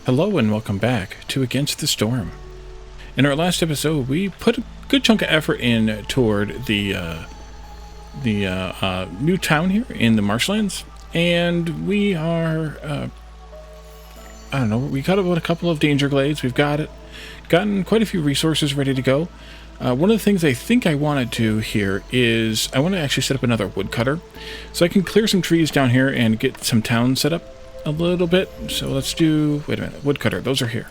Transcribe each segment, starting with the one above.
Hello and welcome back to Against the Storm. In our last episode, we put a good chunk of effort in toward the new town here in the Marshlands, and we are, I don't know, we got about a couple of danger glades. We've gotten quite a few resources ready to go. One of the things I think I want to do here is I want to actually set up another woodcutter, so I can clear some trees down here and get some towns set up a little bit. So let's do, wait a minute, woodcutter, those are here.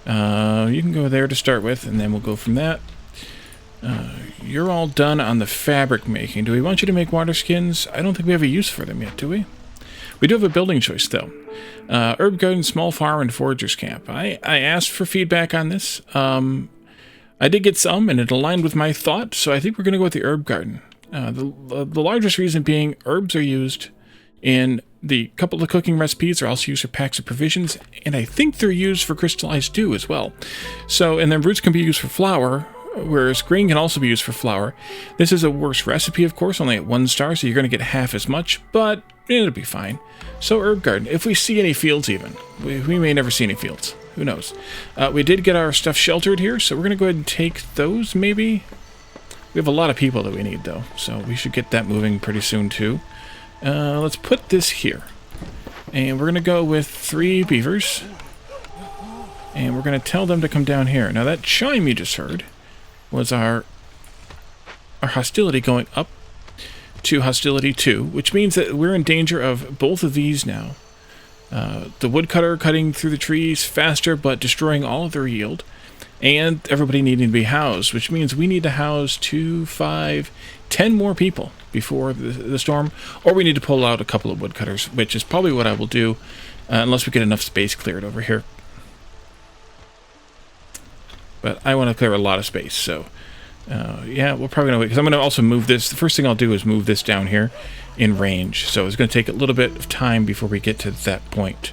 You can go there to start with, and then we'll go from that. You're all done on the fabric making. Do we want you to make water skins? I don't think we have a use for them yet, do we? We do have a building choice, though. Herb garden, small farm, and forager's camp. I asked for feedback on this. I did get some, and it aligned with my thought, so I think we're going to go with the herb garden. The largest reason being herbs are used in the couple of cooking recipes. Are also used for packs of provisions, and I think they're used for crystallized dew as well. So, and then roots can be used for flour, whereas grain can also be used for flour. This is a worse recipe, of course, only at 1 star, so you're going to get half as much, but it'll be fine. So herb garden, if we see any fields even. We may never see any fields. Who knows? We did get our stuff sheltered here, so we're going to go ahead and take those, maybe. We have a lot of people that we need, though, so we should get that moving pretty soon, too. Let's put this here. And we're going to go with 3 beavers. And we're going to tell them to come down here. Now, that chime you just heard was our hostility going up to hostility 2, which means that we're in danger of both of these now. The woodcutter cutting through the trees faster, but destroying all of their yield. And everybody needing to be housed, which means we need to house 2, 5, 10 more people before the storm, or we need to pull out a couple of woodcutters, which is probably what I will do, unless we get enough space cleared over here. But I want to clear a lot of space, so yeah, we're probably going to wait, because I'm going to also move this. The first thing I'll do is move this down here in range, so it's going to take a little bit of time before we get to that point.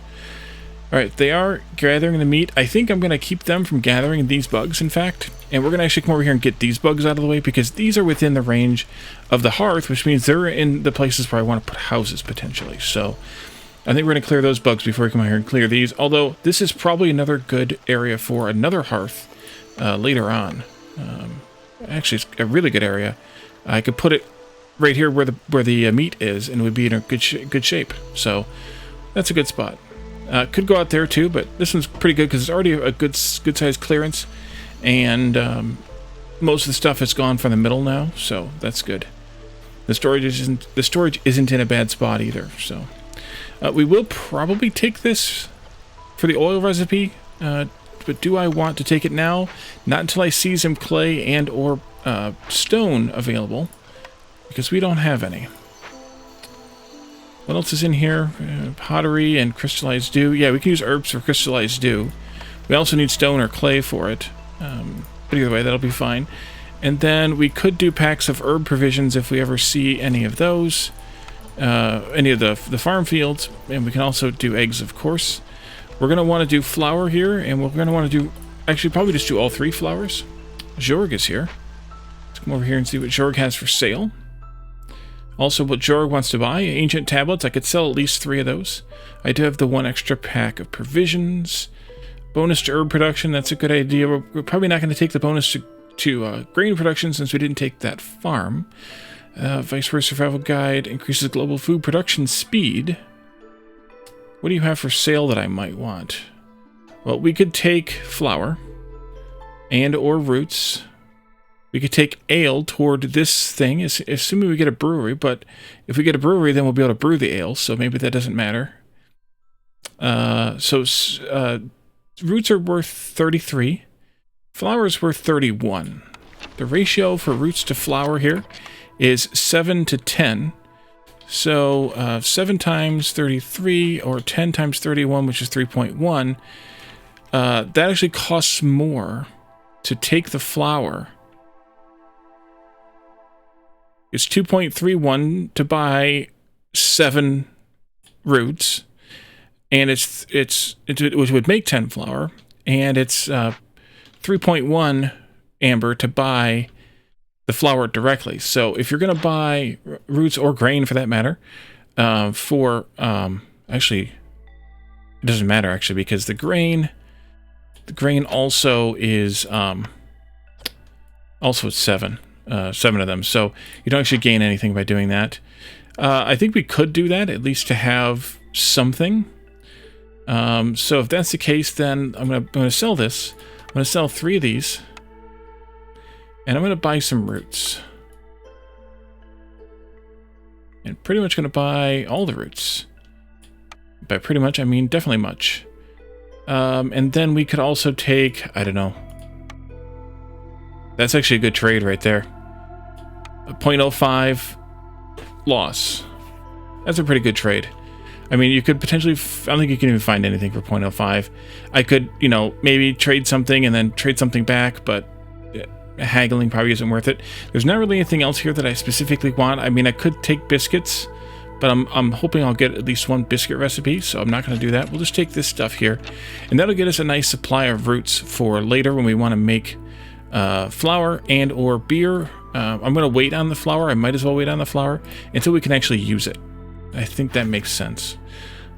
Alright, they are gathering the meat. I think I'm going to keep them from gathering these bugs, in fact. And we're going to actually come over here and get these bugs out of the way, because these are within the range of the hearth, which means they're in the places where I want to put houses, potentially. So, I think we're going to clear those bugs before we come out here and clear these. Although, this is probably another good area for another hearth later on. Actually, it's a really good area. I could put it right here where the meat is, and it would be in a good shape. So, that's a good spot. Could go out there too, but this one's pretty good because it's already a good sized clearance, and most of the stuff has gone from the middle now, so that's good. The storage isn't in a bad spot either. So we will probably take this for the oil recipe, but do I want to take it now? Not until I see some clay and or stone available, because we don't have any. What else is in here? Pottery and crystallized dew. Yeah, we can use herbs for crystallized dew. We also need stone or clay for it. But either way, that'll be fine. And then we could do packs of herb provisions if we ever see any of those. Any of the farm fields. And we can also do eggs, of course. We're going to want to do flour here. And we're going to want to do... Actually, probably just do all 3 flours. Jorg is here. Let's come over here and see what Jorg has for sale. Also, what Jorg wants to buy, ancient tablets. I could sell at least 3 of those. I do have the 1 extra pack of provisions. Bonus to herb production, that's a good idea. We're probably not going to take the bonus to grain production since we didn't take that farm. Vice versa survival guide increases global food production speed. What do you have for sale that I might want? Well, we could take flour and or roots. We could take ale toward this thing, assuming we get a brewery, but if we get a brewery, then we'll be able to brew the ale, so maybe that doesn't matter. Roots are worth 33. Flour is worth 31. The ratio for roots to flour here is 7 to 10. So 7 times 33, or 10 times 31, which is 3.1. That actually costs more to take the flour. It's 2.31 to buy 7 roots, and which would make 10 flour, and it's 3.1 amber to buy the flour directly. So if you're going to buy roots or grain for that matter, actually It doesn't matter, actually, because the grain also is, also it's 7. 7 of them, so you don't actually gain anything by doing that. I think we could do that, at least to have something. So if that's the case, then I'm gonna sell this. I'm gonna sell 3 of these, and I'm gonna buy some roots. And pretty much gonna buy all the roots. By pretty much, I mean definitely much. And then we could also take, I don't know. That's actually a good trade right there. A 0.05 loss. That's a pretty good trade. I mean, you could potentially, I don't think you can even find anything for 0.05. I could, you know, maybe trade something and then trade something back, but haggling probably isn't worth it. There's not really anything else here that I specifically want. I mean, I could take biscuits, but I'm hoping I'll get at least 1 biscuit recipe, so I'm not going to do that. We'll just take this stuff here, and that'll get us a nice supply of roots for later when we want to make flour and or beer. I'm going to wait on the flour. I might as well wait on the flour until we can actually use it. I think that makes sense.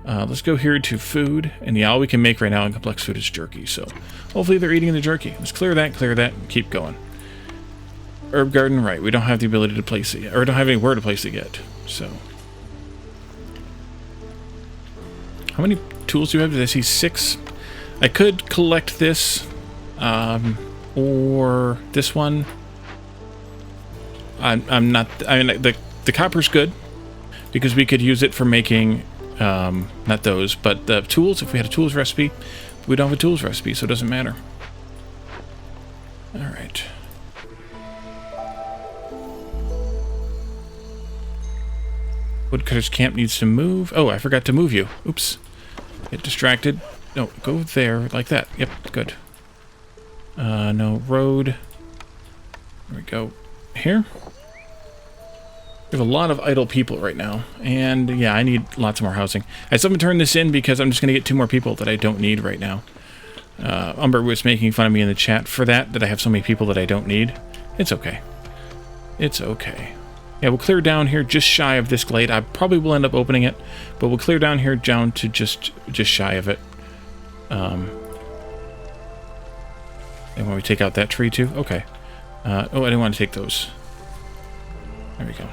Let's go here to food, and yeah, all we can make right now in complex food is jerky, so hopefully they're eating the jerky. Let's clear that, and keep going. Herb garden, right, we don't have the ability to place it yet, or don't have anywhere to place it yet, so. How many tools do you have? Did I see 6? I could collect this, or this one. I'm not, I mean, the copper's good, because we could use it for making, not those, but the tools. If we had a tools recipe, we don't have a tools recipe, so it doesn't matter. All right. Woodcutter's camp needs to move. Oh, I forgot to move you. Oops. Get distracted. No, go there, like that. Yep, good. No, road. There we go. Here. We have a lot of idle people right now. And, yeah, I need lots more housing. I still haven't turned this in because I'm just going to get 2 more people that I don't need right now. Umber was making fun of me in the chat for that I have so many people that I don't need. It's okay. It's okay. Yeah, we'll clear down here just shy of this glade. I probably will end up opening it, but we'll clear down here down to just shy of it. And when we take out that tree too? Okay. Oh, I didn't want to take those. There we go.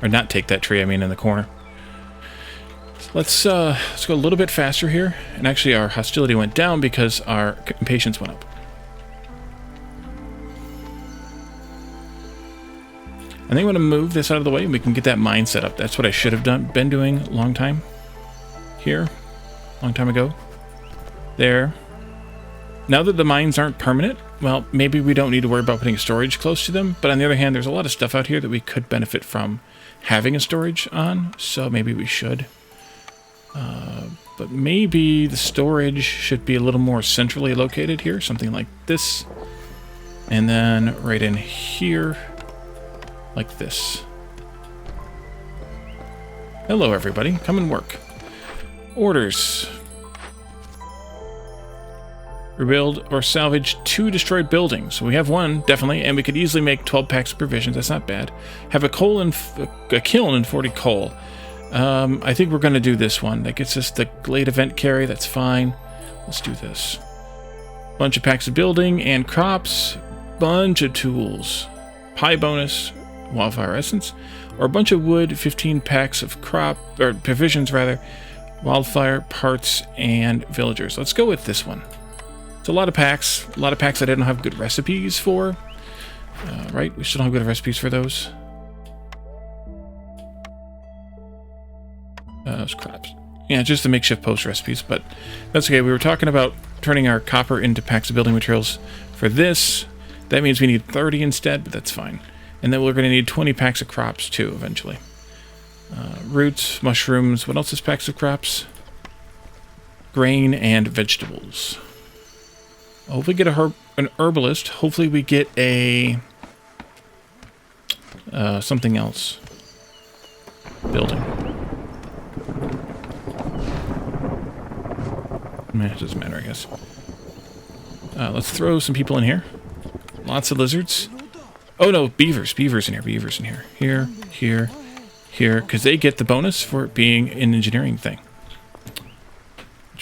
Or not take that tree, I mean in the corner. Let's go a little bit faster here. And actually our hostility went down because our impatience went up. I think I'm going to move this out of the way and we can get that mine set up. That's what I should have been doing a long time. Here. Long time ago. There. Now that the mines aren't permanent, well, maybe we don't need to worry about putting storage close to them. But on the other hand, there's a lot of stuff out here that we could benefit from having a storage on. So maybe we should. But maybe the storage should be a little more centrally located here. Something like this. And then right in here. Like this. Hello, everybody. Come and work. Orders. Rebuild or salvage 2 destroyed buildings. So we have 1, definitely, and we could easily make 12 packs of provisions. That's not bad. Have a kiln and 40 coal. I think we're going to do this one. That gets us the Glade event carry. That's fine. Let's do this. Bunch of packs of building and crops. Bunch of tools. Pie bonus. Wildfire essence, or a bunch of wood, 15 packs of provisions rather, wildfire, parts, and villagers. Let's go with this one. It's a lot of packs that I don't have good recipes for. Right? We still don't have good recipes for those. Scraps. Yeah, just the makeshift post recipes, but that's okay. We were talking about turning our copper into packs of building materials for this. That means we need 30 instead, but that's fine. And then we're going to need 20 packs of crops, too, eventually. Roots, mushrooms. What else is packs of crops? Grain and vegetables. Hopefully we get an herbalist. Hopefully we get a... something else. Building. It doesn't matter, I guess. Let's throw some people in here. Lots of lizards. Oh no, beavers. Beavers in here. Beavers in here. Here, here, here. Because they get the bonus for it being an engineering thing.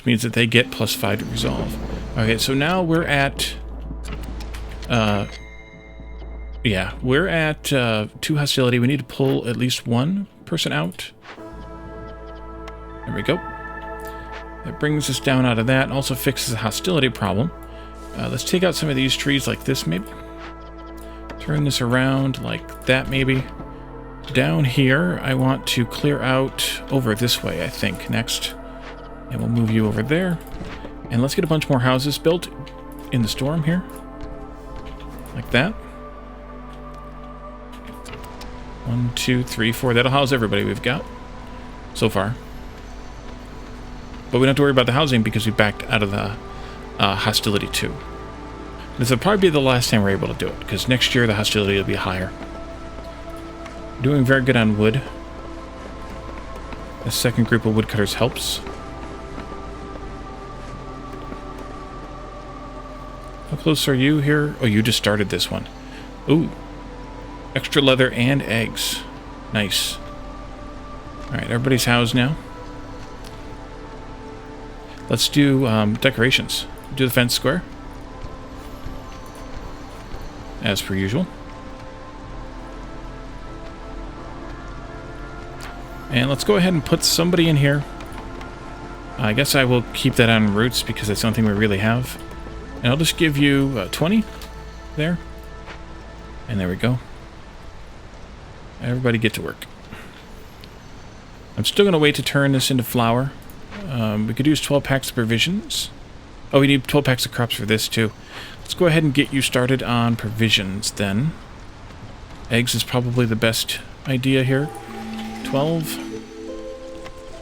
which means that they get +5 to resolve. Okay, so now we're at... yeah, we're at 2 hostility. We need to pull at least 1 person out. There we go. That brings us down out of that and also fixes the hostility problem. Let's take out some of these trees like this, maybe. Turn this around like that, maybe. Down here, I want to clear out over this way, I think, next. And we'll move you over there. And let's get a bunch more houses built in the storm here. Like that. 1, 2, 3, 4. That'll house everybody we've got so far. But we don't have to worry about the housing because we backed out of the hostility 2. This will probably be the last time we're able to do it, because next year the hostility will be higher. Doing very good on wood. The second group of woodcutters helps. How close are you here? Oh, you just started this one. Ooh. Extra leather and eggs. Nice. Alright, everybody's housed now. Let's do decorations. Do the fence square. As per usual. And let's go ahead and put somebody in here. I guess I will keep that on roots because that's the only thing we really have. And I'll just give you 20 there. And there we go. Everybody get to work. I'm still going to wait to turn this into flour. We could use 12 packs of provisions. Oh, we need 12 packs of crops for this too. Let's go ahead and get you started on provisions then. Eggs is probably the best idea here. 12.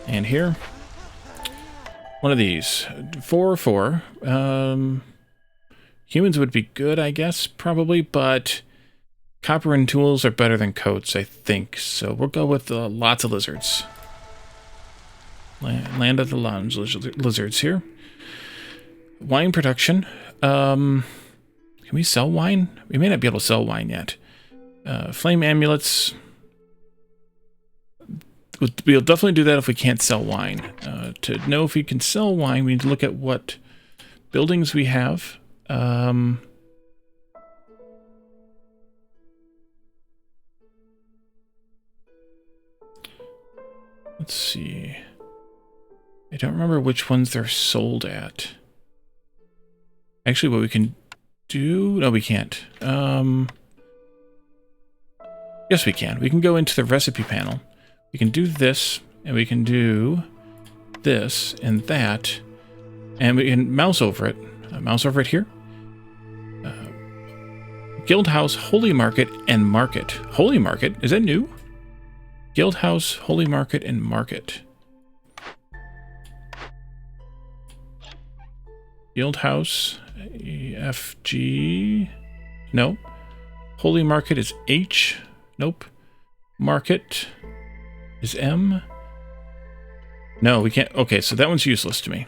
And here. One of these. 4, 4. Humans would be good, I guess, probably, but copper and tools are better than coats, I think. So we'll go with lots of lizards. Land of the lounge lizards here. Wine production. Can we sell wine? We may not be able to sell wine yet. Flame amulets. We'll definitely do that if we can't sell wine. To know if we can sell wine, we need to look at what buildings we have. Let's see. I don't remember which ones they're sold at. Actually, what we can do... No, we can't. Yes, we can. We can go into the recipe panel. We can do this, and we can do this and that, and we can mouse over it. Mouse over it here. Guildhouse, Holy Market, and Market. Holy Market? Is that new? Guildhouse, Holy Market, and Market. Guildhouse, EFG. No. Holy Market is H. Nope. Market is M. No, we can't. Okay, so that one's useless to me.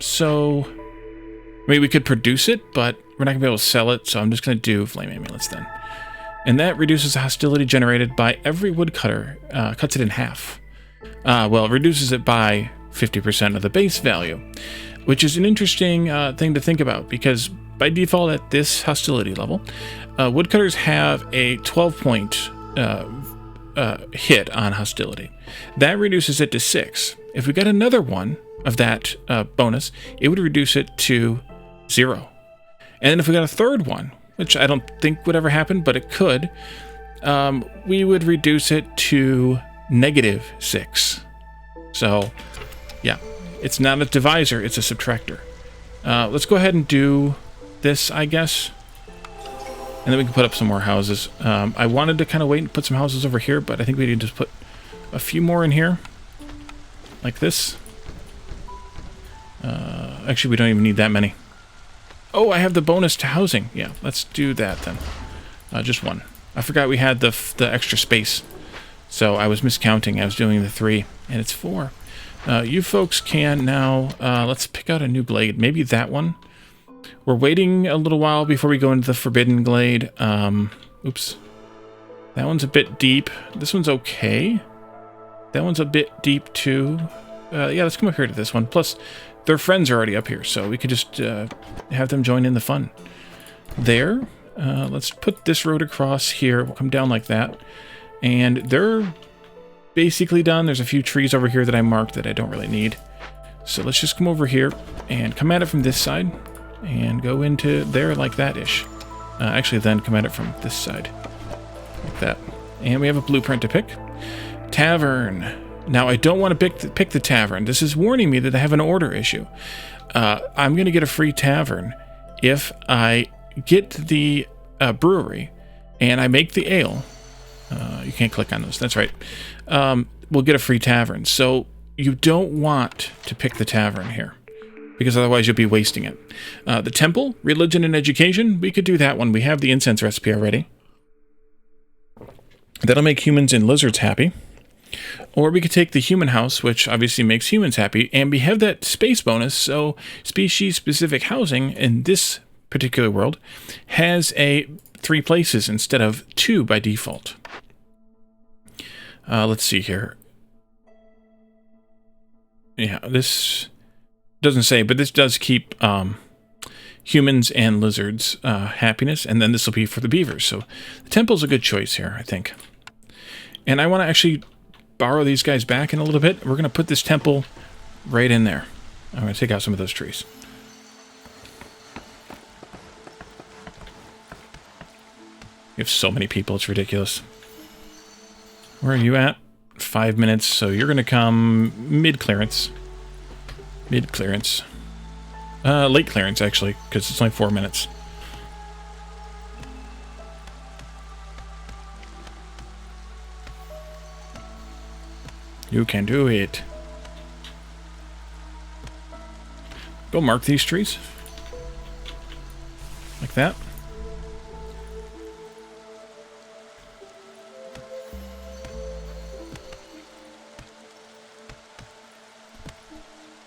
So, I mean, we could produce it, but we're not going to be able to sell it, so I'm just going to do flame amulets then. And that reduces the hostility generated by every woodcutter, cuts it in half. Well, reduces it by 50% of the base value, which is an interesting thing to think about, because by default at this hostility level, woodcutters have a 12-point hit on hostility. That reduces it to 6. If we got another one of that bonus, it would reduce it to 0. And then if we got a third one, which I don't think would ever happen, but it could, we would reduce it to -6. So, yeah, it's not a divisor, it's a subtractor. Let's go ahead and do this, I guess. And then we can put up some more houses. I wanted to kind of wait and put some houses over here, but I think we need to just put a few more in here. Like this. Actually, we don't even need that many. Oh, I have the bonus to housing. Yeah, let's do that then. Just one. I forgot we had the extra space. So I was miscounting. I was doing the 3, and it's 4. You folks can now... let's pick out a new blade. Maybe that one. We're waiting a little while before we go into the Forbidden Glade. Oops. That one's a bit deep. This one's okay. That one's a bit deep too. Yeah, let's come up here to this one. Plus, their friends are already up here, so we could just have them join in the fun. There. Let's put this road across here. We'll come down like that. And they're basically done. There's a few trees over here that I marked that I don't really need. So let's just come over here and come at it from this side and go into there like that-ish. Actually, then come at it from this side like that. And we have a blueprint to pick. Tavern. Now, I don't want to pick the tavern. This is warning me that I have an order issue. I'm going to get a free tavern if I get the brewery and I make the ale. You can't click on those. That's right. We'll get a free tavern. So you don't want to pick the tavern here, because otherwise you'll be wasting it. The temple, religion, and education, we could do that one. We have the incense recipe already. That'll make humans and lizards happy. Or we could take the human house, which obviously makes humans happy, and we have that space bonus, so species-specific housing in this particular world has 3 places instead of 2 by default. Let's see here. Yeah, this doesn't say, but this does keep humans and lizards happiness, and then this will be for the beavers. So the temple's a good choice here, I think. And I want to actually borrow these guys back in a little bit. We're going to put this temple right in there. I'm going to take out some of those trees. You have so many people, it's ridiculous. Where are you at? 5 minutes, so you're going to come mid-clearance. Mid-clearance. Late clearance, actually, because it's only 4 minutes. You can do it. Go mark these trees. Like that.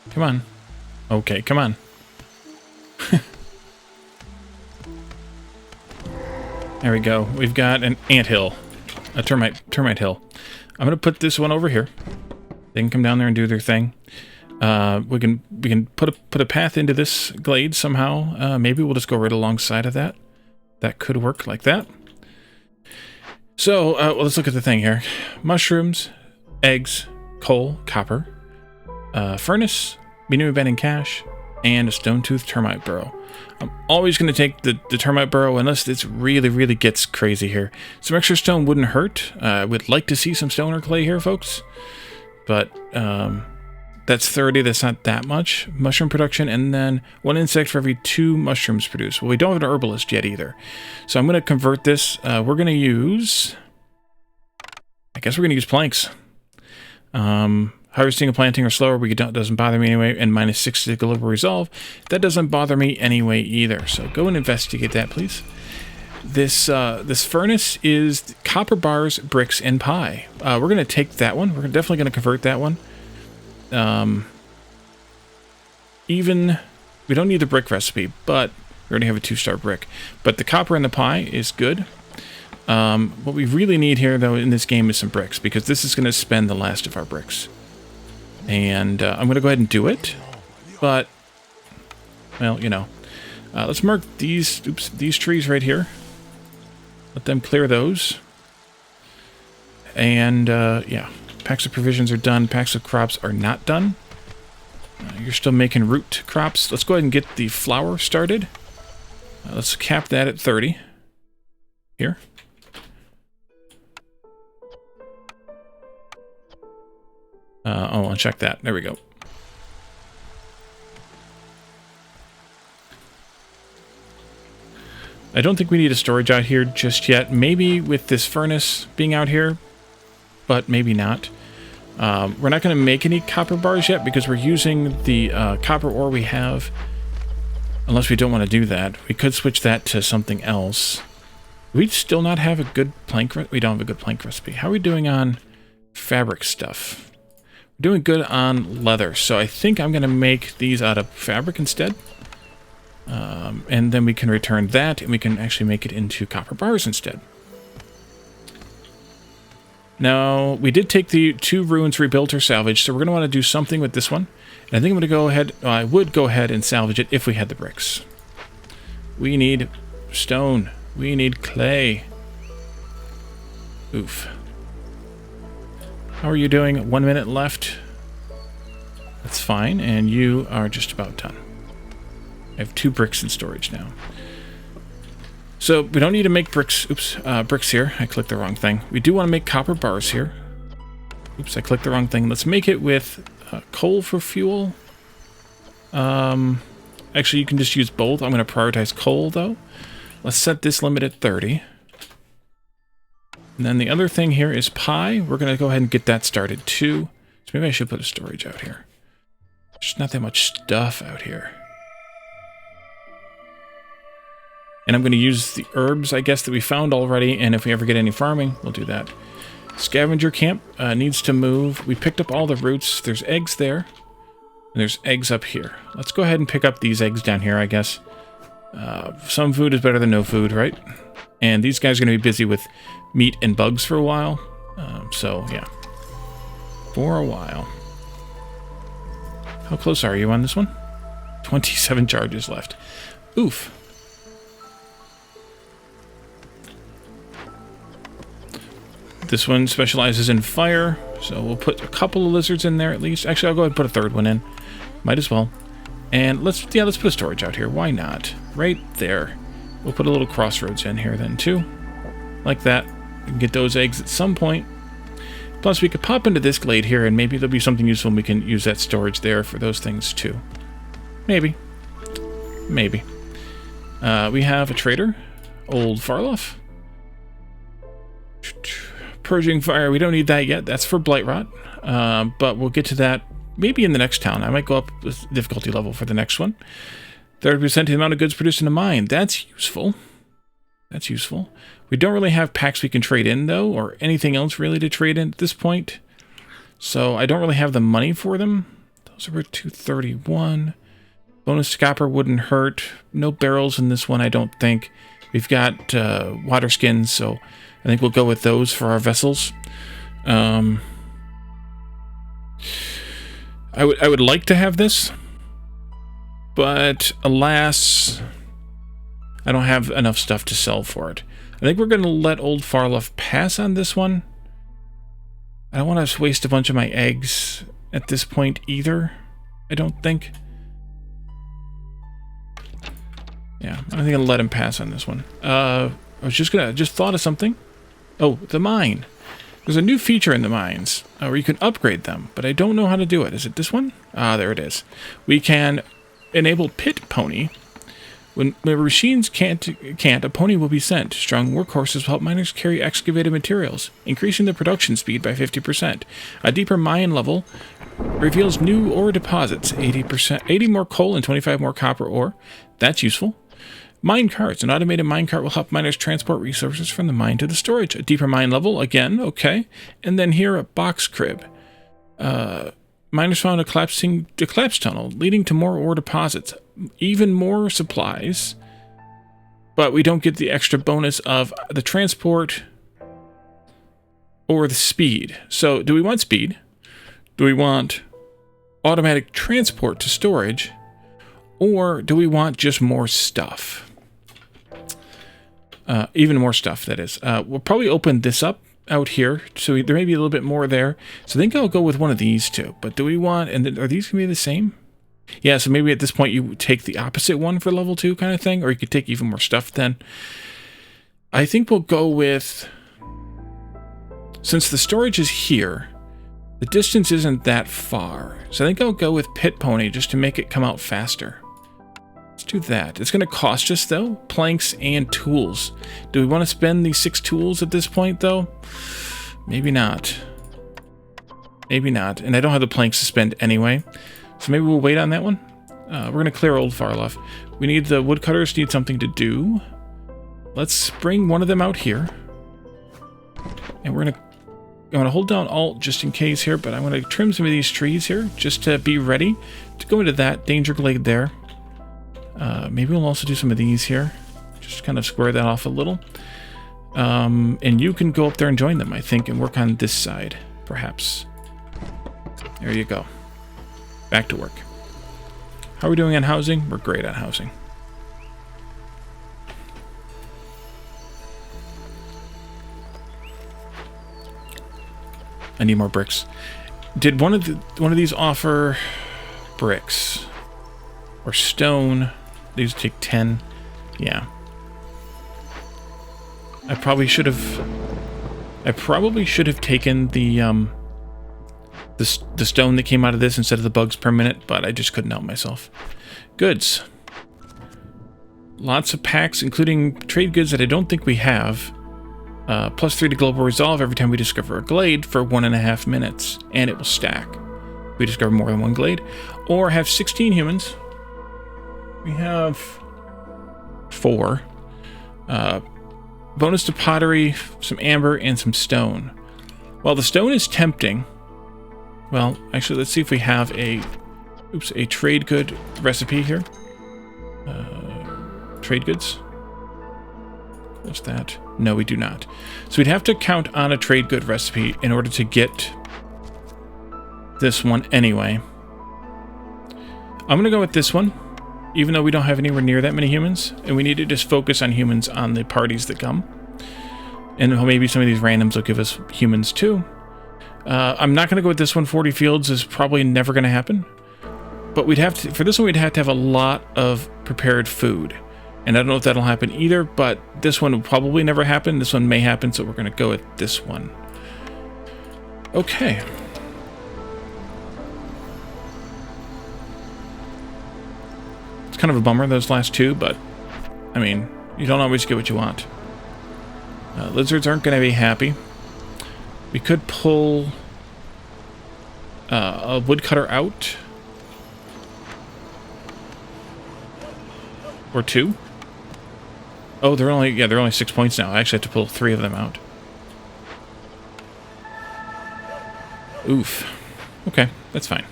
Come on. Okay, come on. There we go. We've got an anthill. A termite hill. I'm going to put this one over here. They can come down there and do their thing. We can put a path into this glade somehow. Maybe we'll just go right alongside of that. That could work like that. So, well, let's look at the thing here. Mushrooms, eggs, coal, copper, furnace, medium abandoned cache, and a stone-toothed termite burrow. I'm always going to take the termite burrow unless it really, really gets crazy here. Some extra stone wouldn't hurt. I would like to see some stone or clay here, folks. But that's 30. That's not that much. Mushroom production, and then 1 insect for every 2 mushrooms produced. Well, we don't have an herbalist yet either. So I'm going to convert this. We're going to use... I guess we're going to use planks. Harvesting and planting are slower, but it doesn't bother me anyway, and -6 to global resolve. That doesn't bother me anyway either, so go and investigate that, please. This furnace is copper bars, bricks, and pie. We're going to take that one. We're definitely going to convert that one. Even, we don't need the brick recipe, but we already have a 2-star brick. But the copper and the pie is good. What we really need here, though, in this game is some bricks, because this is going to spend the last of our bricks. And I'm going to go ahead and do it, but, well, you know. Let's mark these trees right here. Let them clear those. And, yeah, packs of provisions are done. Packs of crops are not done. You're still making root crops. Let's go ahead and get the flour started. Let's cap that at 30. Here. I'll check that. There we go. I don't think we need a storage out here just yet. Maybe with this furnace being out here, but maybe not. We're not going to make any copper bars yet because we're using the copper ore we have. Unless we don't want to do that. We could switch that to something else. We still not have a good plank. We don't have a good plank recipe. How are we doing on fabric stuff? We're doing good on leather, so I think I'm going to make these out of fabric instead. And then we can return that, and we can actually make it into copper bars instead. Now, we did take the 2 ruins rebuilt or salvaged, so we're going to want to do something with this one. And I think I'm going to go ahead, I would go ahead and salvage it if we had the bricks. We need stone. We need clay. Oof. How are you doing? 1 minute left. That's fine, and you are just about done. I have 2 bricks in storage now. So we don't need to make bricks. Oops, bricks here. I clicked the wrong thing. We do want to make copper bars here. Oops, I clicked the wrong thing. Let's make it with coal for fuel. Actually, you can just use both. I'm going to prioritize coal, though. Let's set this limit at 30. And then the other thing here is pie. We're going to go ahead and get that started, too. So maybe I should put a storage out here. There's not that much stuff out here. And I'm going to use the herbs, I guess, that we found already. And if we ever get any farming, we'll do that. Scavenger camp needs to move. We picked up all the roots. There's eggs there. And there's eggs up here. Let's go ahead and pick up these eggs down here, I guess. Some food is better than no food, right? And these guys are going to be busy with meat and bugs for a while. So, yeah. For a while. How close are you on this one? 27 charges left. Oof. This one specializes in fire, so we'll put a couple of lizards in there at least. Actually, I'll go ahead and put a 3rd one in. Might as well. And let's put a storage out here. Why not? Right there. We'll put a little crossroads in here then too. Like that. We can get those eggs at some point. Plus, we could pop into this glade here, and maybe there'll be something useful, and we can use that storage there for those things too. Maybe. Maybe. We have a trader. Old Farloff. Purging fire, we don't need that yet. That's for blight rot. But we'll get to that maybe in the next town. I might go up the difficulty level for the next one. 30% of the amount of goods produced in a mine. That's useful. That's useful. We don't really have packs we can trade in, though, or anything else really to trade in at this point. So I don't really have the money for them. Those are 231. Bonus scopper wouldn't hurt. No barrels in this one, I don't think. We've got water skins, so I think we'll go with those for our vessels. I would like to have this, but alas, I don't have enough stuff to sell for it. I think we're going to let Old Farloff pass on this one. I don't want to waste a bunch of my eggs at this point either, I don't think. Yeah, I think I'm going to let him pass on this one. I was just thought of something. Oh, the mine. There's a new feature in the mines where you can upgrade them, but I don't know how to do it. Is it this one? Ah, there it is. We can enable pit pony. When machines can't, a pony will be sent. Strong workhorses will help miners carry excavated materials, increasing the production speed by 50%. A deeper mine level reveals new ore deposits, 80 more coal and 25 more copper ore. That's useful. Mine carts. An automated mine cart will help miners transport resources from the mine to the storage. A deeper mine level, again, okay. And then here, a box crib. Miners found a collapsed tunnel, leading to more ore deposits. Even more supplies. But we don't get the extra bonus of the transport or the speed. So, do we want speed? Do we want automatic transport to storage? Or do we want just more stuff? Even more stuff, that is. We'll probably open this up out here, so there may be a little bit more there. So I think I'll go with one of these two. But do we want, and then, are these going to be the same? Yeah, so maybe at this point you take the opposite one for level 2 kind of thing, or you could take even more stuff then. I think we'll go with, since the storage is here, the distance isn't that far. So I think I'll go with Pit Pony just to make it come out faster. Let's do that. It's going to cost us, though, planks and tools. Do we want to spend these 6 tools at this point, though? Maybe not. Maybe not. And I don't have the planks to spend anyway. So maybe we'll wait on that one. We're going to clear Old Farloff. We need the woodcutters, need something to do. Let's bring one of them out here. And I'm going to hold down Alt just in case here, but I'm going to trim some of these trees here just to be ready to go into that danger glade there. Maybe we'll also do some of these here. Just kind of square that off a little. And you can go up there and join them, I think, and work on this side, perhaps. There you go. Back to work. How are we doing on housing? We're great on housing. I need more bricks. Did one of these offer bricks or stone? These take 10. Yeah. I probably should have taken the stone that came out of this instead of the bugs per minute, but I just couldn't help myself. Goods. Lots of packs, including trade goods that I don't think we have. +3 to global resolve every time we discover a glade for 1.5 minutes, and it will stack. We discover more than one glade, or have 16 humans. We have 4. Bonus to pottery, some amber, and some stone. While the stone is tempting, well, actually, let's see if we have a trade good recipe here. Trade goods. What's that? No, we do not. So we'd have to count on a trade good recipe in order to get this one anyway. I'm going to go with this one, even though we don't have anywhere near that many humans, and we need to just focus on humans on the parties that come. And maybe some of these randoms will give us humans too. I'm not going to go with this one. 40 fields is probably never going to happen. But we'd have to, for this one, we'd have to have a lot of prepared food. And I don't know if that'll happen either, but this one will probably never happen. This one may happen, so we're going to go with this one. Okay. It's kind of a bummer, those last two, but, I mean, you don't always get what you want. Lizards aren't going to be happy. We could pull a woodcutter out. Or 2. Oh, they're only 6 points now. I actually have to pull 3 of them out. Oof. Okay, that's fine.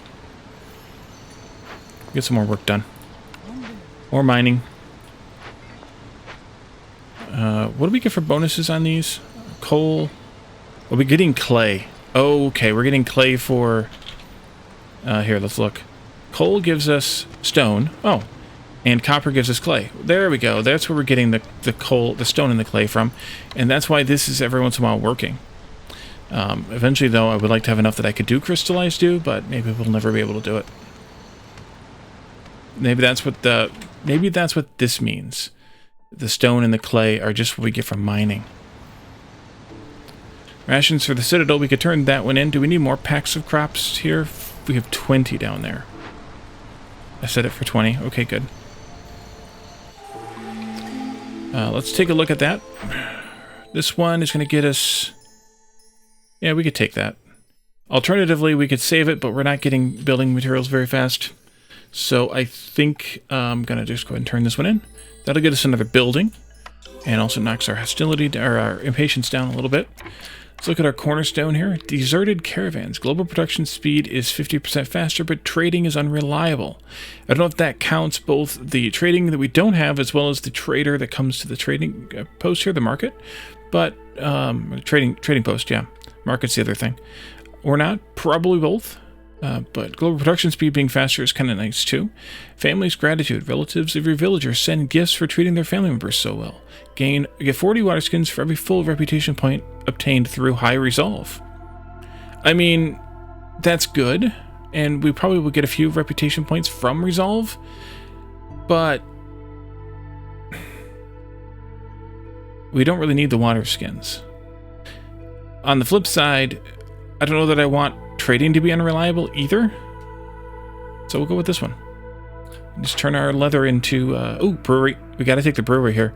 Get some more work done. More mining. What do we get for bonuses on these? Coal. Are we getting clay? Oh, okay, we're getting clay for... here, let's look. Coal gives us stone. Oh. And copper gives us clay. There we go. That's where we're getting the coal, the stone and the clay from. And that's why this is every once in a while working. Eventually, though, I would like to have enough that I could do crystallized dew, but maybe we'll never be able to do it. Maybe that's what this means. The stone and the clay are just what we get from mining. Rations for the Citadel. We could turn that one in. Do we need more packs of crops here? We have 20 down there. I set it for 20. Okay, good. Let's take a look at that. This one is going to get us... Yeah, we could take that. Alternatively, we could save it, but we're not getting building materials very fast. So I think I'm going to just go ahead and turn this one in. That'll get us another building. And also knocks our hostility, or our impatience down a little bit. Let's look at our cornerstone here. Deserted caravans. Global production speed is 50% faster, but trading is unreliable. I don't know if that counts both the trading that we don't have as well as the trader that comes to the trading post here, the market. But, trading post, yeah. Market's the other thing. Or not. Probably both. But global production speed being faster is kind of nice too. Family's gratitude. Relatives of your villagers send gifts for treating their family members so well. Get 40 water skins for every full reputation point obtained through high resolve. I mean, that's good, and we probably will get a few reputation points from resolve, but we don't really need the water skins. On the flip side, I don't know that I want trading to be unreliable either, so we'll go with this one. Just turn our leather into... brewery. We got to take the brewery here.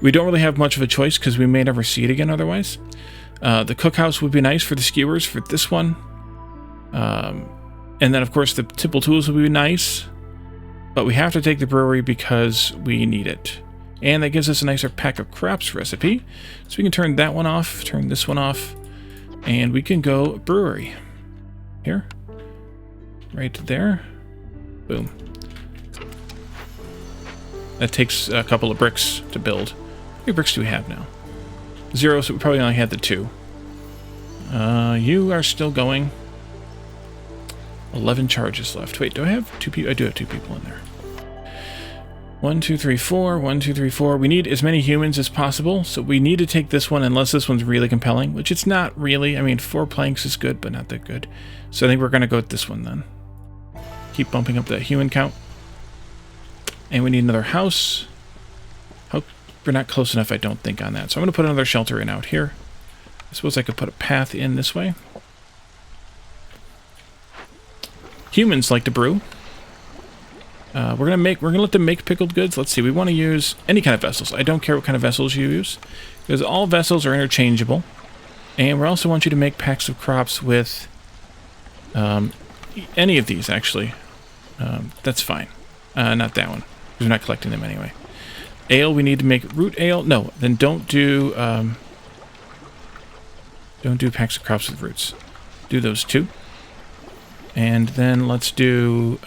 We don't really have much of a choice because we may never see it again otherwise. The cookhouse would be nice for the skewers for this one. And then, of course, the tipple tools would be nice. But we have to take the brewery because we need it. And that gives us a nicer pack of crops recipe. So we can turn that one off, turn this one off, and we can go brewery. Here. Right there. Boom. That takes a couple of bricks to build. How many bricks do we have now? 0, so we probably only had the 2. You are still going. 11 charges left. Wait, do I have 2 people? I do have 2 people in there. 1, 2, 3, 4. 1, 2, 3, 4. We need as many humans as possible, so we need to take this one unless this one's really compelling, which it's not really. I mean, 4 planks is good, but not that good. So I think we're going to go with this one then. Keep bumping up that human count. And we need another house. Hope we're not close enough, I don't think, on that. So I'm going to put another shelter in out here. I suppose I could put a path in this way. Humans like to brew. We're gonna let them make pickled goods. Let's see. We want to use any kind of vessels. I don't care what kind of vessels you use, because all vessels are interchangeable. And we also want you to make packs of crops with any of these. Actually, that's fine. Not that one, because we're not collecting them anyway. Ale. We need to make root ale. No, then don't do packs of crops with roots. Do those 2. And then let's do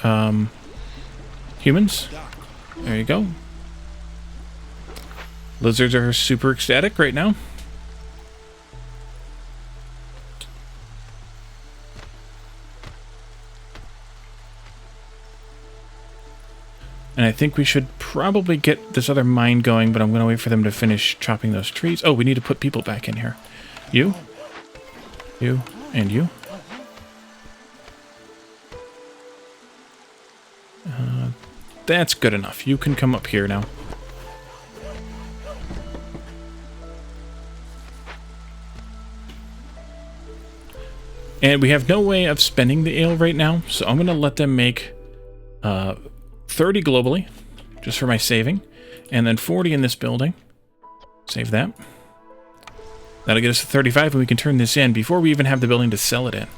humans. There you go. Lizards are super ecstatic right now. And I think we should probably get this other mine going, but I'm going to wait for them to finish chopping those trees. Oh, we need to put people back in here. You, and you. That's good enough. You can come up here now. And we have no way of spending the ale right now, so I'm going to let them make 30 globally, just for my saving, and then 40 in this building. Save that. That'll get us to 35, and we can turn this in before we even have the building to sell it in.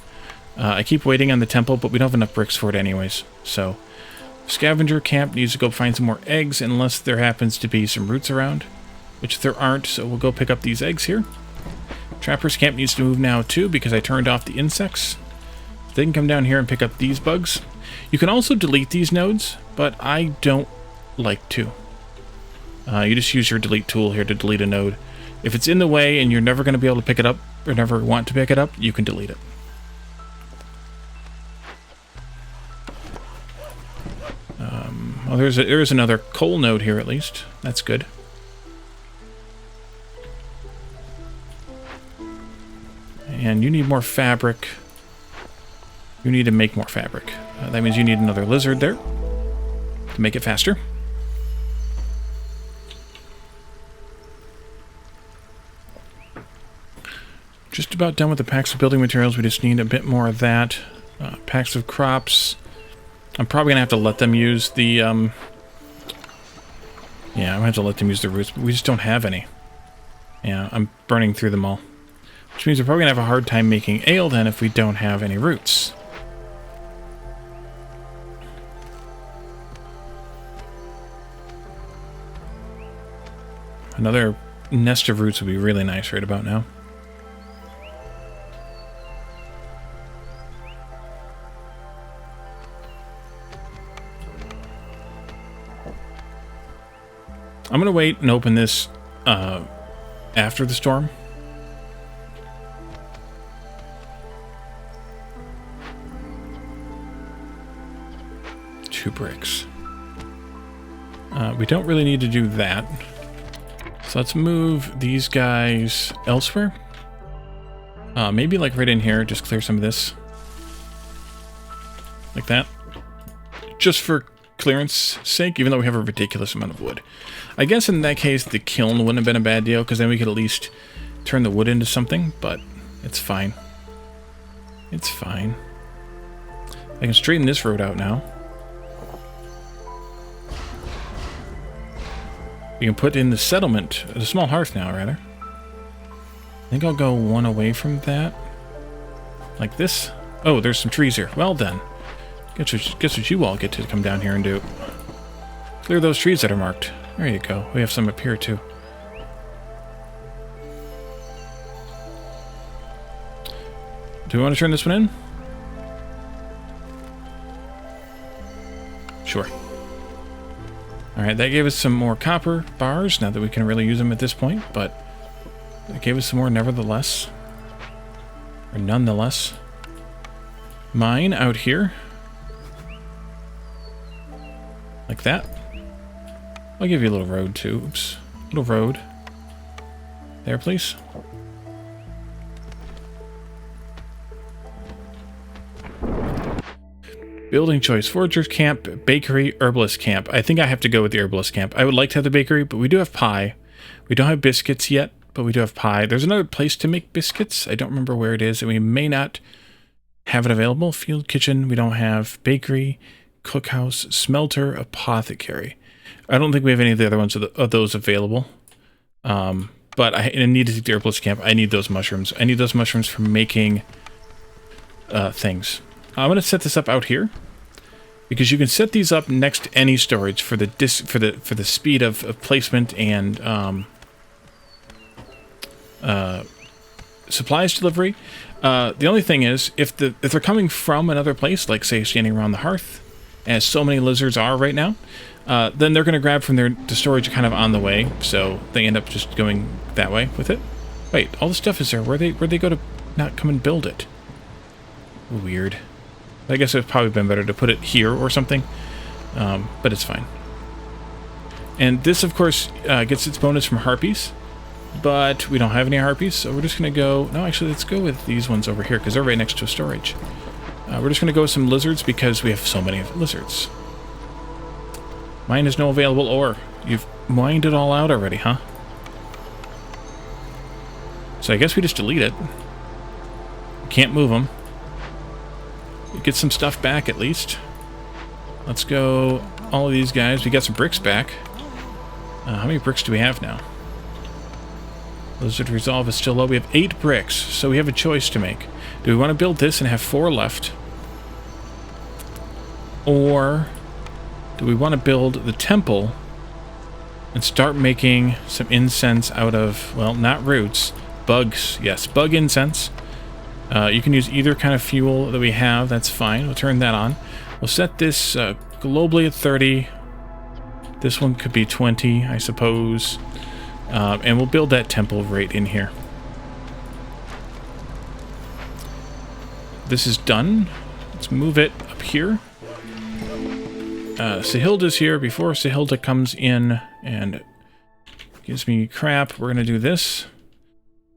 I keep waiting on the temple, but we don't have enough bricks for it anyways, so... Scavenger camp needs to go find some more eggs unless there happens to be some roots around, which there aren't, so we'll go pick up these eggs here. Trapper's camp needs to move now too because I turned off the insects. They can come down here and pick up these bugs. You can also delete these nodes, but I don't like to. You just use your delete tool here to delete a node. If it's in the way and you're never going to be able to pick it up or never want to pick it up, you can delete it. Well, there is another coal node here at least. That's good. And you need more fabric. You need to make more fabric. That means you need another lizard there to make it faster. Just about done with the packs of building materials. We just need a bit more of that. Packs of crops. I'm probably going to have to let them use the, yeah, I'm going to have to let them use the roots, but we just don't have any. Yeah, I'm burning through them all. Which means we're probably going to have a hard time making ale then if we don't have any roots. Another nest of roots would be really nice right about now. I'm going to wait and open this after the storm. Two bricks. We don't really need to do that. So let's move these guys elsewhere. Maybe like right in here, just clear some of this. Like that. Just for clearance sake, even though we have a ridiculous amount of wood. I guess in that case, the kiln wouldn't have been a bad deal, because then we could at least turn the wood into something, but it's fine. It's fine. I can straighten this road out now. We can put in the settlement, the small hearth now, rather. I think I'll go one away from that. Like this. Oh, there's some trees here. Well then. Guess what you all get to come down here and do. Clear those trees that are marked. There you go. We have some up here, too. Do we want to turn this one in? Sure. Alright, that gave us some more copper bars, now that we can really use them at this point, but It gave us some more nevertheless. Or nonetheless. Mine out here. Like that. I'll give you a little road too. Oops. Little road. There, please. Building choice. Forager's camp, bakery, herbalist camp. I think I have to go with the herbalist camp. I would like to have the bakery, but we do have pie. We don't have biscuits yet, but we do have pie. There's another place to make biscuits. I don't remember where it is, and we may not have it available. Field kitchen, we don't have. Bakery, cookhouse, smelter, apothecary. I don't think we have any of the other ones of those available. But I need to take the herbalist camp. I need those mushrooms. I need those mushrooms for making things. I'm going to set this up out here because you can set these up next to any storage for the speed of placement and supplies delivery. The only thing is if they're coming from another place, like say standing around the hearth, as so many lizards are right now, then they're going to grab from the storage kind of on the way, so they end up just going that way with it. Wait, all the stuff is there. Where'd they go to not come and build it? Weird. I guess it would probably been better to put it here or something, but it's fine. And this, of course, gets its bonus from harpies, but we don't have any harpies, so we're just going to go... No, actually, let's go with these ones over here, because they're right next to a storage. We're just going to go with some lizards, because we have so many lizards. Mine is no available ore. You've mined it all out already, huh? So I guess we just delete it. Can't move them. Get some stuff back, at least. Let's go all of these guys. We got some bricks back. How many bricks do we have now? Lizard Resolve is still low. We have 8 bricks, so we have a choice to make. Do we want to build this and have 4 left? Or do we want to build the temple and start making some incense out of, well, not roots, bugs. Yes, bug incense. You can use either kind of fuel that we have. That's fine. We'll turn that on. We'll set this globally at 30. This one could be 20, I suppose. And we'll build that temple right in here. This is done. Let's move it up here. Sahilda's here. Before Sahilda comes in and gives me crap, we're going to do this.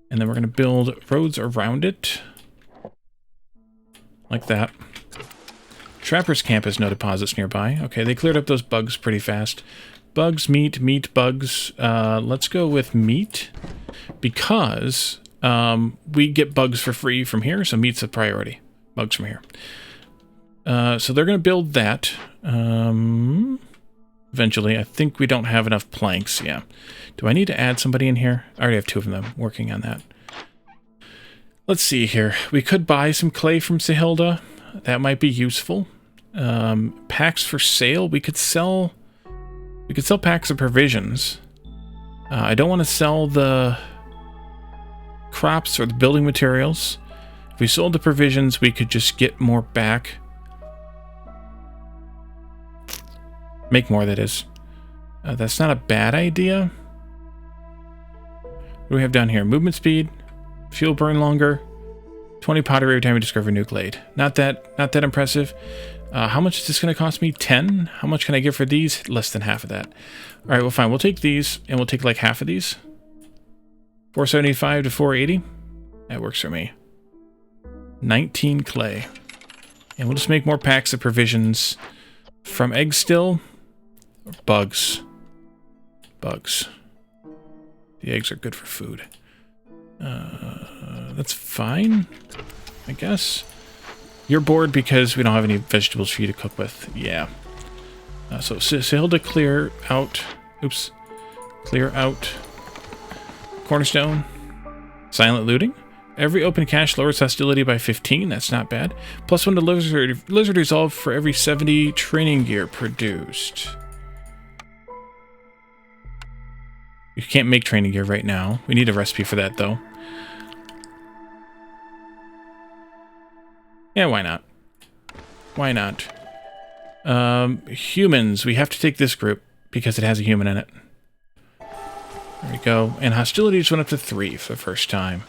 And then we're going to build roads around it. Like that. Trapper's camp has no deposits nearby. Okay, they cleared up those bugs pretty fast. Bugs, meat, bugs. Let's go with meat. Because we get bugs for free from here, so meat's a priority. Bugs from here. So they're going to build that. Eventually. I think we don't have enough planks. Yeah. Do I need to add somebody in here? I already have 2 of them working on that. Let's see here. We could buy some clay from Sahilda. That might be useful. Packs for sale. We could sell packs of provisions. I don't want to sell the crops or the building materials. If we sold the provisions, we could just get more back. Make more, that is. That's not a bad idea. What do we have down here? Movement speed, fuel burn longer, 20 pottery every time we discover a new glade. Not that impressive. How much is this going to cost me? 10? How much can I get for these? Less than half of that. All right, well, fine. We'll take these, and we'll take like half of these. 475 to 480. That works for me. 19 clay. And we'll just make more packs of provisions from eggs still. Bugs. Bugs. The eggs are good for food. That's fine, I guess. You're bored because we don't have any vegetables for you to cook with. Yeah. So Sahilda, clear out. Oops. Clear out. Cornerstone. Silent looting. Every open cache lowers hostility by 15. That's not bad. +1 to lizard resolve for every 70 training gear produced. You can't make training gear right now. We need a recipe for that, though. Yeah, why not? Why not? Humans. We have to take this group because it has a human in it. There we go. And hostility just went up to 3 for the first time.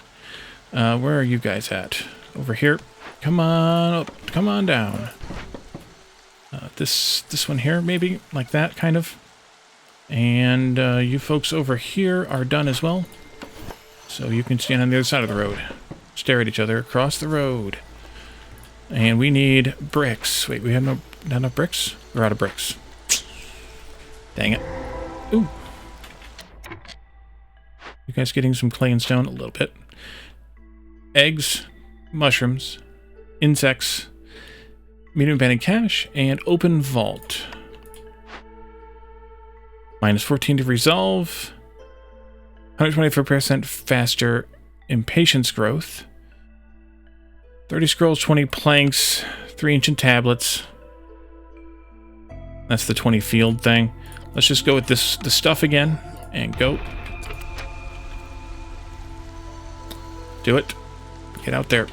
Where are you guys at? Over here. Come on up. Come on down. This one here, maybe? Like that, kind of. And you folks over here are done as well. So you can stand on the other side of the road. Stare at each other across the road. And we need bricks. Wait, we have not enough bricks? We're out of bricks. Dang it. Ooh. You guys getting some clay and stone? A little bit. Eggs, mushrooms, insects, medium abandoned cache, and open vault. Minus 14 to resolve. 124% faster impatience growth. 30 scrolls, 20 planks, 3 ancient tablets. That's the 20 field thing. Let's just go with the stuff again and go. Do it. Get out there.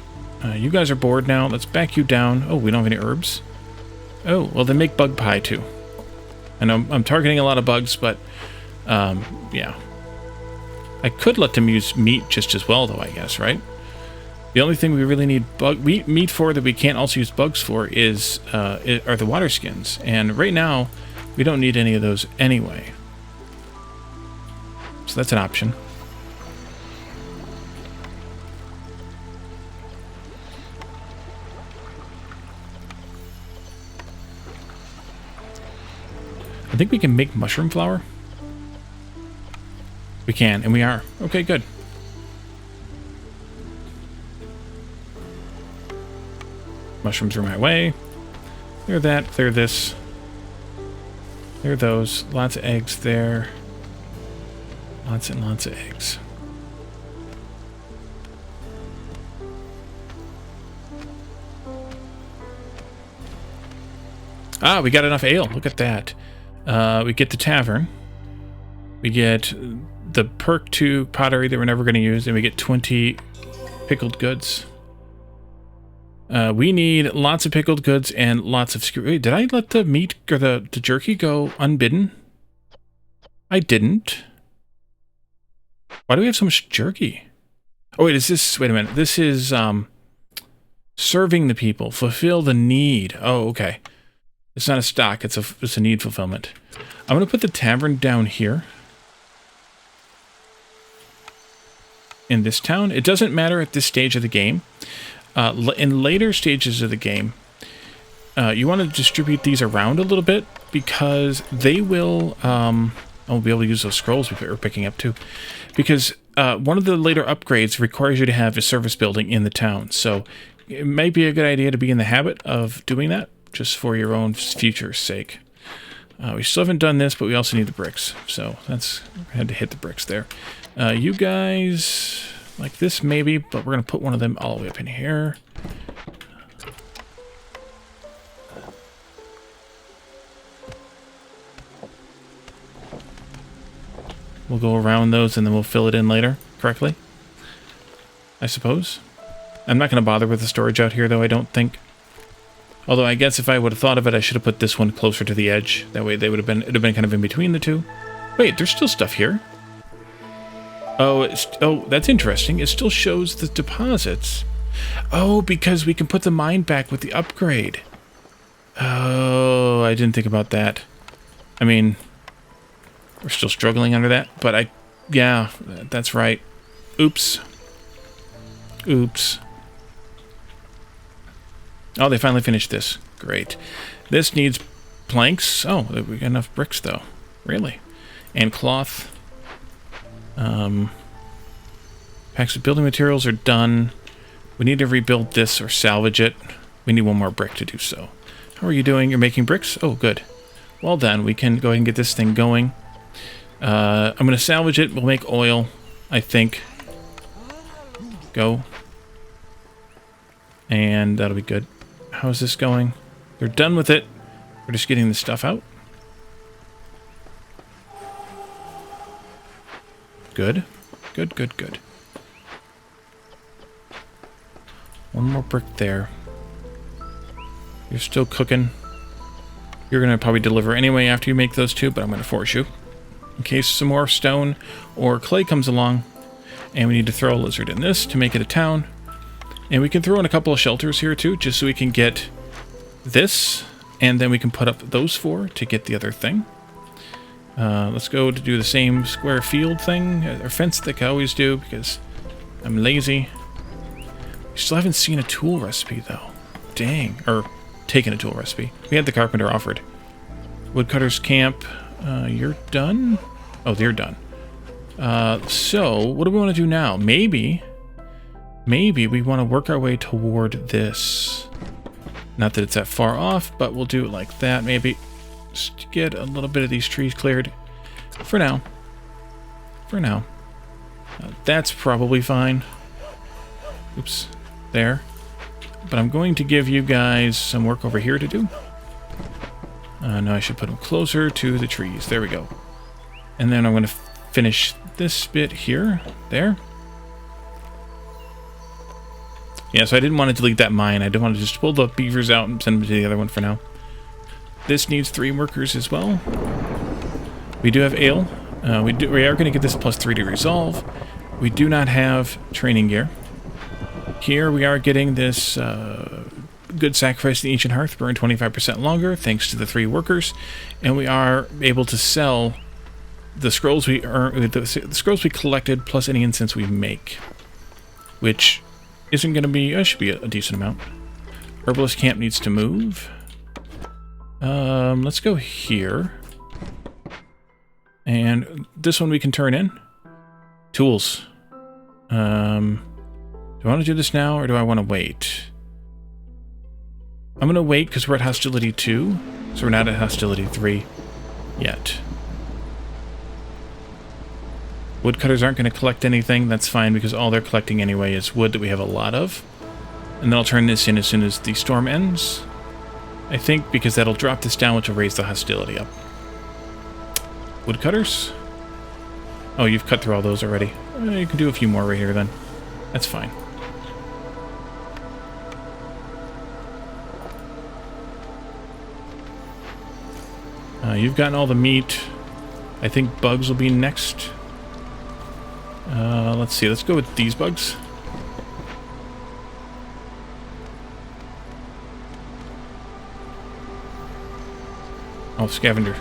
You guys are bored now. Let's back you down. Oh, we don't have any herbs. Oh, well then make bug pie too. I know I'm targeting a lot of bugs, but yeah. I could let them use meat just as well, though, I guess, right? The only thing we really need meat for that we can't also use bugs for are the water skins. And right now, we don't need any of those anyway. So that's an option. I think we can make mushroom flour. We can, and we are. Okay, good. Mushrooms are my way. Clear that, clear this. Clear those. Lots of eggs there. Lots and lots of eggs. Ah, we got enough ale. Look at that. We get the tavern. We get the perk 2 pottery that we're never going to use, and we get 20 pickled goods. We need lots of pickled goods and lots of skewer. Wait, did I let the meat or the jerky go unbidden? I didn't. Why do we have so much jerky? Oh, wait, is this... Wait a minute. This is serving the people. Fulfill the need. Oh, okay. It's not a stock. It's a need fulfillment. I'm going to put the tavern down here. In this town. It doesn't matter at this stage of the game. In later stages of the game, you want to distribute these around a little bit because they will... I'll be able to use those scrolls we're picking up too. Because one of the later upgrades requires you to have a service building in the town. So it might be a good idea to be in the habit of doing that just for your own future's sake. We still haven't done this, but we also need the bricks. So that's... I had to hit the bricks there. You guys... like this maybe, but we're going to put one of them all the way up in here. We'll go around those and then we'll fill it in later correctly, I suppose. I'm not going to bother with the storage out here, though, I don't think. Although I guess if I would have thought of it, I should have put this one closer to the edge. That way it'd have been kind of in between the two. Wait, there's still stuff here. Oh, that's interesting. It still shows the deposits. Oh, because we can put the mine back with the upgrade. Oh, I didn't think about that. I mean, we're still struggling under that, but yeah, that's right. Oops. Oops. Oh, they finally finished this. Great. This needs planks. Oh, we got enough bricks, though. Really? And cloth. Packs of building materials are done. We need to rebuild this or salvage it. We need one more brick to do so. How are you doing? You're making bricks? Oh, good. Well done. We can go ahead and get this thing going. I'm going to salvage it. We'll make oil, I think. Go. And that'll be good. How's this going? They're done with it. We're just getting the stuff out. Good. Good, good, good. One more brick there. You're still cooking. You're going to probably deliver anyway after you make those two, but I'm going to force you. in case some more stone or clay comes along, and we need to throw a lizard in this to make it a town. And we can throw in a couple of shelters here too, just so we can get this, and then we can put up those 4 to get the other thing. Let's go to do the same square field thing, or fence like I always do, because I'm lazy. We still haven't seen a tool recipe, though. Dang. Or taken a tool recipe. We had the carpenter offered. Woodcutter's camp. You're done? Oh, they're done. So, what do we want to do now? Maybe we want to work our way toward this. Not that it's that far off, but we'll do it like that, maybe. Just to get a little bit of these trees cleared. For now. That's probably fine. Oops. There. But I'm going to give you guys some work over here to do. No, I should put them closer to the trees. There we go. And then I'm going to finish this bit here. There. Yeah, so I didn't want to delete that mine. I didn't want to just pull the beavers out and send them to the other one for now. This needs 3 workers as well. We do have ale. We are going to get this +3 to resolve. We do not have training gear. Here we are getting this good sacrifice to the ancient hearth, burn 25% longer thanks to the 3 workers, and we are able to sell the scrolls we earn, the scrolls we collected plus any incense we make, which isn't going to be should be a decent amount. Herbalist camp needs to move. Let's go here. And this one we can turn in. Tools. Do I want to do this now, or do I want to wait? I'm going to wait because we're at hostility 2, so we're not at hostility 3 yet. Woodcutters aren't going to collect anything. That's fine, because all they're collecting anyway is wood that we have a lot of. And then I'll turn this in as soon as the storm ends. I think because that'll drop this down, which will raise the hostility up. Woodcutters? Oh, you've cut through all those already. You can do a few more right here then. That's fine. You've gotten all the meat. I think bugs will be next. Let's see. Let's go with these bugs. Oh, scavenger.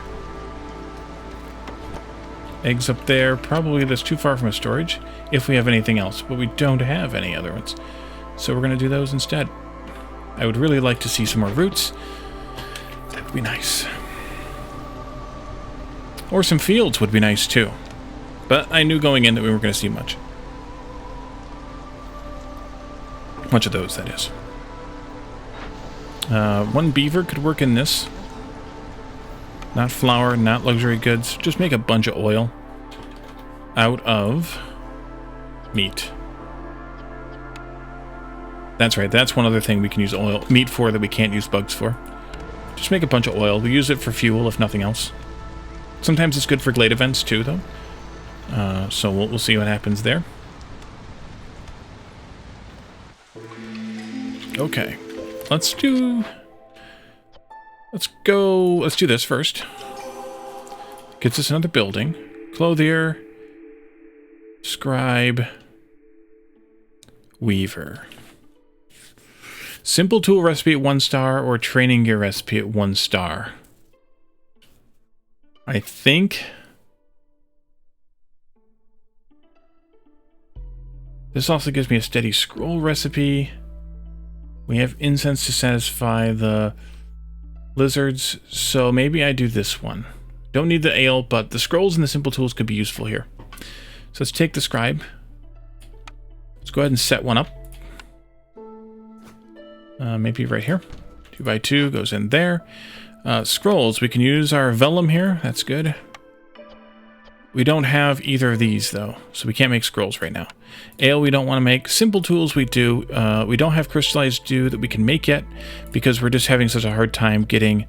Eggs up there. Probably that's too far from a storage if we have anything else, but we don't have any other ones. So we're going to do those instead. I would really like to see some more roots. That would be nice. Or some fields would be nice too. But I knew going in that we weren't going to see much. Much of those, that is. One beaver could work in this. Not flour, not luxury goods. Just make a bunch of oil out of meat. That's right, that's one other thing we can use meat for that we can't use bugs for. Just make a bunch of oil. We use it for fuel, if nothing else. Sometimes it's good for glade events too, though. So we'll see what happens there. Okay, let's do this first. Gets us another building. Clothier, scribe, weaver. Simple tool recipe at 1 star or training gear recipe at 1 star. I think this also gives me a steady scroll recipe. We have incense to satisfy the lizards, so maybe I do this one. Don't need the ale, but the scrolls and the simple tools could be useful here. So let's take the scribe. Let's go ahead and set one up. Maybe right here. 2x2 goes in there. Scrolls, we can use our vellum here. That's good. We don't have either of these, though, so we can't make scrolls right now. Ale we don't want to make. Simple tools we do. We don't have crystallized dew that we can make yet because we're just having such a hard time getting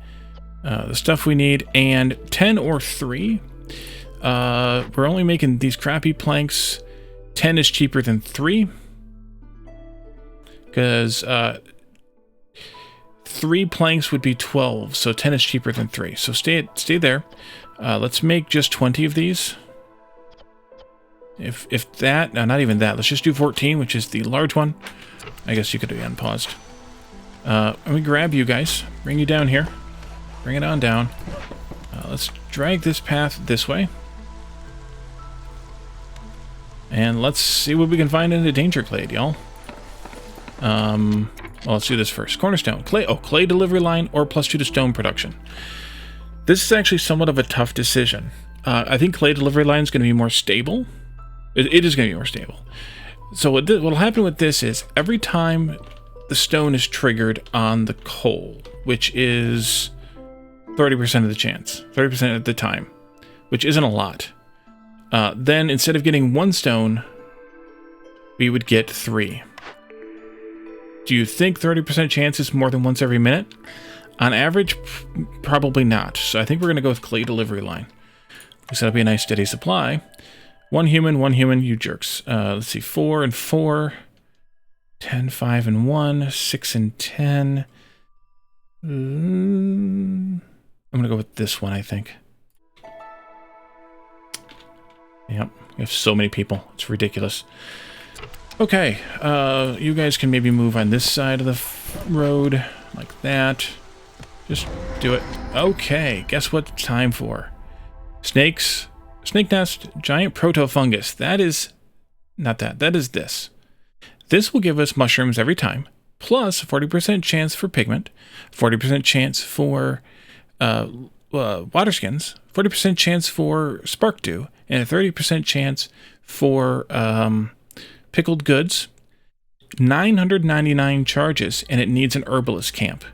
the stuff we need. And 10 or 3. We're only making these crappy planks. 10 is cheaper than 3. Because 3 planks would be 12, so 10 is cheaper than 3. So stay there. Let's make just 20 of these. If that, no, not even that. Let's just do 14, which is the large one. I guess you could be unpaused. Let me grab you guys. Bring you down here. Bring it on down. Let's drag this path this way. And let's see what we can find in the Danger Glade, y'all. Well, let's do this first. Cornerstone. Clay delivery line or +2 to stone production. This is actually somewhat of a tough decision. I think clay delivery line is going to be more stable. It is going to be more stable. So what will happen with this is every time the stone is triggered on the coal, which is 30% of the chance, 30% of the time, which isn't a lot. Then instead of getting 1 stone, we would get 3. Do you think 30% chance is more than once every minute? On average, probably not. So I think we're going to go with clay delivery line. So that'll be a nice steady supply. 1 human, you jerks. Let's see, 4 and 4. 10, 5 and 1. 6 and 10. I'm going to go with this one, I think. Yep, we have so many people. It's ridiculous. Okay, you guys can maybe move on this side of the road, like that. Just do it. Okay, guess what it's time for? Snakes, snake nest, giant proto-fungus. That is, not that, that is this. This will give us mushrooms every time, plus 40% chance for pigment, 40% chance for water skins, 40% chance for spark dew, and a 30% chance for pickled goods. 999 charges, and it needs an herbalist camp.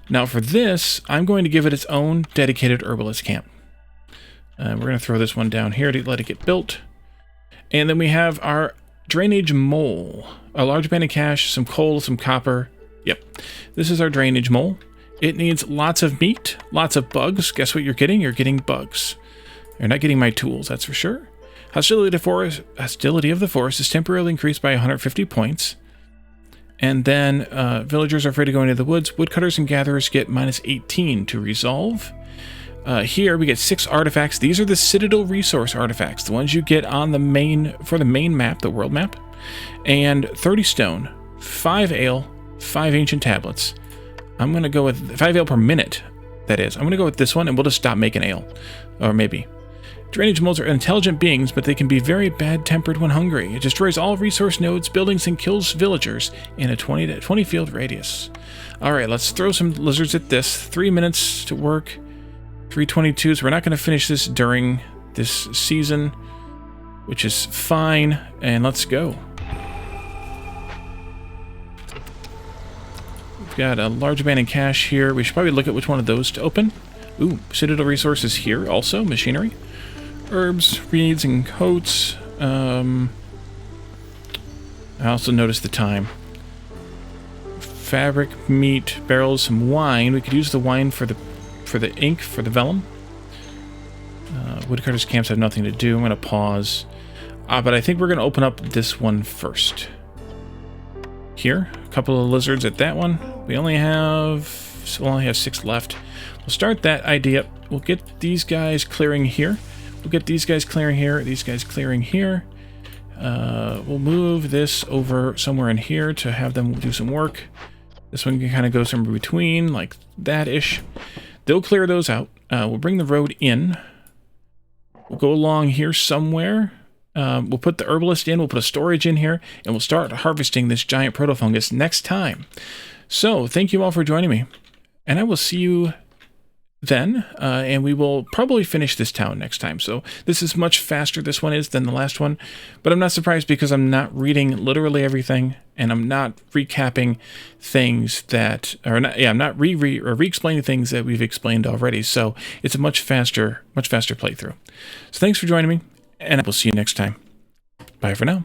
Now for this, I'm going to give it its own dedicated herbalist camp. We're going to throw this one down here to let it get built. And then we have our drainage mole. A large band of cash, some coal, some copper. Yep, this is our drainage mole. It needs lots of meat, lots of bugs. Guess what you're getting? You're getting bugs. You're not getting my tools, that's for sure. Hostility of the forest is temporarily increased by 150 points. And then villagers are afraid to go into the woods. Woodcutters and gatherers get -18 to resolve. Here we get 6 artifacts. These are the Citadel resource artifacts, the ones you get on the main, for the main map, the world map. And 30 stone, 5 ale, 5 ancient tablets. I'm going to go with 5 ale per minute, that is. I'm going to go with this one, and we'll just stop making ale. Or maybe. Drainage moles are intelligent beings, but they can be very bad-tempered when hungry. It destroys all resource nodes, buildings, and kills villagers in a 20 field radius. Alright, let's throw some lizards at this. 3 minutes to work. 3:22, so we're not going to finish this during this season, which is fine, and let's go. We've got a large abandoned cache here. We should probably look at which one of those to open. Ooh, Citadel resources here also, machinery. Herbs, reeds, and coats. I also noticed the time. Fabric, meat, barrels, some wine. We could use the wine for the ink, for the vellum. Woodcutters' camps have nothing to do. I'm going to pause. But I think we're going to open up this one first. Here, a couple of lizards at that one. We only have 6 left. We'll start that idea. We'll get these guys clearing here. We'll get these guys clearing here. These guys clearing here. We'll move this over somewhere in here to have them do some work. This one can kind of go somewhere between, like that-ish. They'll clear those out. We'll bring the road in. We'll go along here somewhere. We'll put the herbalist in. We'll put a storage in here. And we'll start harvesting this giant protofungus next time. So, thank you all for joining me. And I will see you then. And we will probably finish this town next time. So, this is much faster, this one is, than the last one. But I'm not surprised because I'm not reading literally everything. And I'm not recapping things that, I'm not re-explaining things that we've explained already. So it's a much faster playthrough. So thanks for joining me, and I will see you next time. Bye for now.